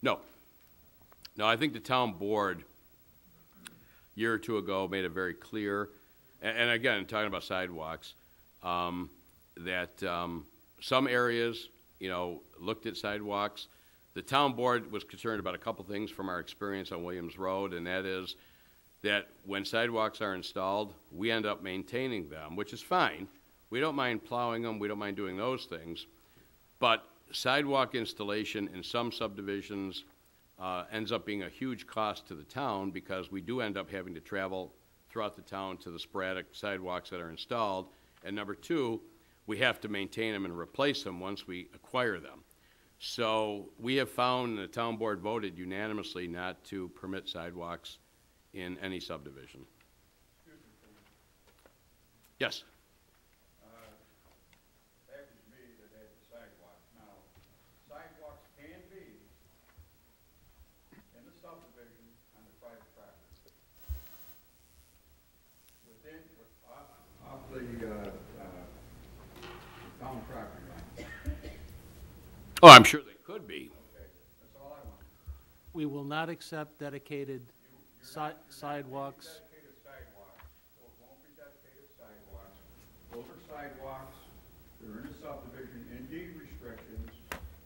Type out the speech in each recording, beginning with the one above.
No. No, I think the town board, a year or two ago, made it very clear, and again, talking about sidewalks, that some areas, looked at sidewalks. The town board was concerned about a couple things from our experience on Williams Road, and that is that when sidewalks are installed, we end up maintaining them, which is fine. We don't mind plowing them, we don't mind doing those things, but sidewalk installation in some subdivisions ends up being a huge cost to the town because we do end up having to travel throughout the town to the sporadic sidewalks that are installed. And number two, we have to maintain them and replace them once we acquire them. So we have found, and the town board voted unanimously not to permit sidewalks in any subdivision. Yes? Town property line. Oh, I'm sure they could be. Okay, that's all I want. We will not accept dedicated sidewalks. Dedicated sidewalks, those won't be dedicated sidewalks. Those are sidewalks that are in a subdivision, in deed restrictions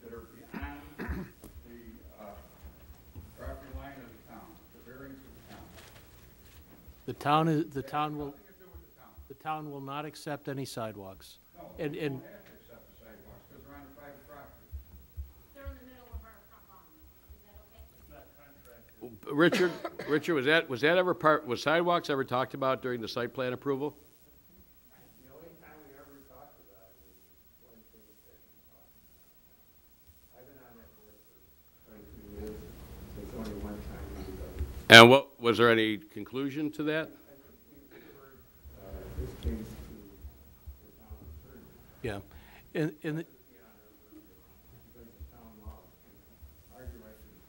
that are beyond the property line of the town, the variance of the town. The town will not accept any sidewalks. No, And- we and- don't have to accept the sidewalks because they're on the private property. They're in the middle of our front lawn. Is that okay? Richard, was that ever was sidewalks ever talked about during the site plan approval? The only time we ever talked about it was when things that we talked about. I've been on that board for 22 years. There's only one time we did. And was there any conclusion to that? I think we referred this case to the town attorney. Yeah. In the, Because the town law, our direction is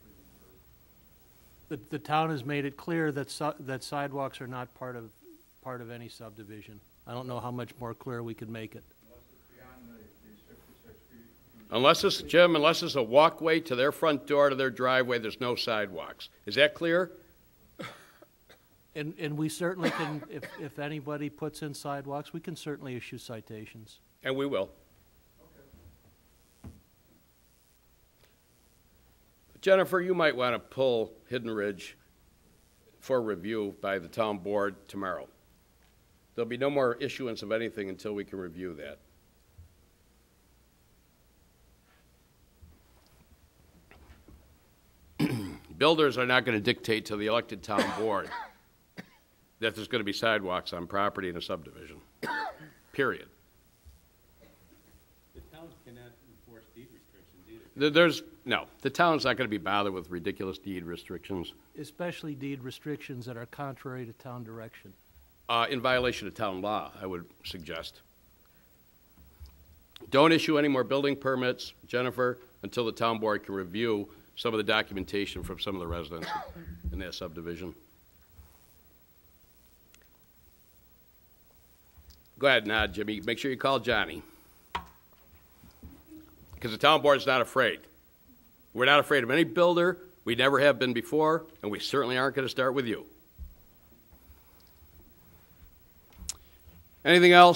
pretty firm. the town has made it clear that sidewalks are not part of any subdivision. I don't know how much more clear we could make it. Unless it's beyond the 66 feet. Unless it's a walkway to their front door to their driveway, there's no sidewalks. Is that clear? And we certainly can, if anybody puts in sidewalks, we can certainly issue citations. And we will. Jennifer, you might want to pull Hidden Ridge for review by the town board tomorrow. There'll be no more issuance of anything until we can review that. Builders are not going to dictate to the elected town board that there's going to be sidewalks on property in a subdivision, period. The towns cannot enforce deed restrictions either. The town's not going to be bothered with ridiculous deed restrictions Especially deed restrictions that are contrary to town direction. in violation of town law, I would suggest. Don't issue any more building permits, Jennifer, until the town board can review some of the documentation from some of the residents in that subdivision. Go ahead, nod, Jimmy. Make sure you call Johnny. Because the town board's not afraid. We're not afraid of any builder. We never have been before, and we certainly aren't going to start with you. Anything else?